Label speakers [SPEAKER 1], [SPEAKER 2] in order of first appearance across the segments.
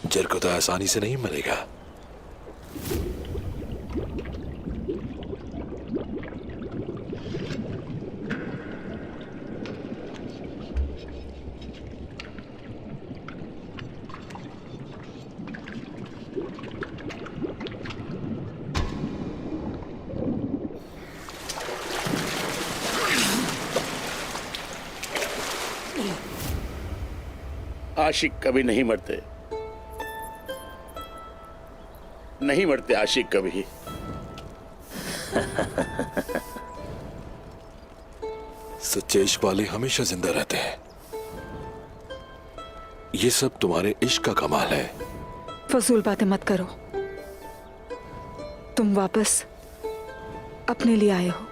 [SPEAKER 1] जर को तो आसानी से नहीं मिलेगा।
[SPEAKER 2] आशिक कभी नहीं मरते, नहीं मरते आशिक कभी।
[SPEAKER 1] सच्चे इश्क वाले हमेशा जिंदा रहते हैं। ये सब तुम्हारे इश्क का कमाल है।
[SPEAKER 3] फजूल बातें मत करो। तुम वापस अपने लिए आए हो।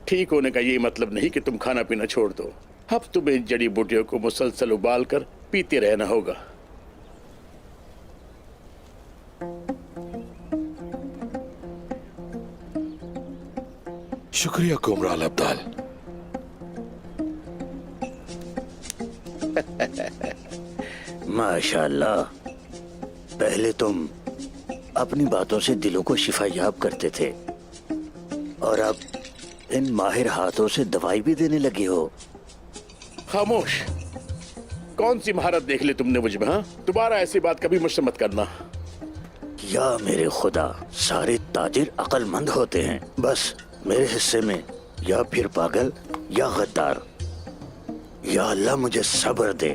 [SPEAKER 2] ठीक होने का ये मतलब नहीं कि तुम खाना पीना छोड़ दो। अब तुम्हें इन जड़ी बूटियों को मुसलसल उबाल कर पीते रहना होगा।
[SPEAKER 1] शुक्रिया कुमराल अब्दाल।
[SPEAKER 4] माशाल्लाह, पहले तुम अपनी बातों से दिलों को शिफायाब करते थे और अब इन माहिर हाथों से दवाई भी देने लगे हो।
[SPEAKER 2] खामोश। कौन सी महारत देख ली तुमने मुझ में? हाँ, दोबारा ऐसी बात कभी मुझसे मत करना।
[SPEAKER 4] या मेरे खुदा, सारे ताजिर अक्लमंद होते हैं, बस मेरे हिस्से में या फिर पागल या गद्दार। या अल्लाह मुझे सब्र दे।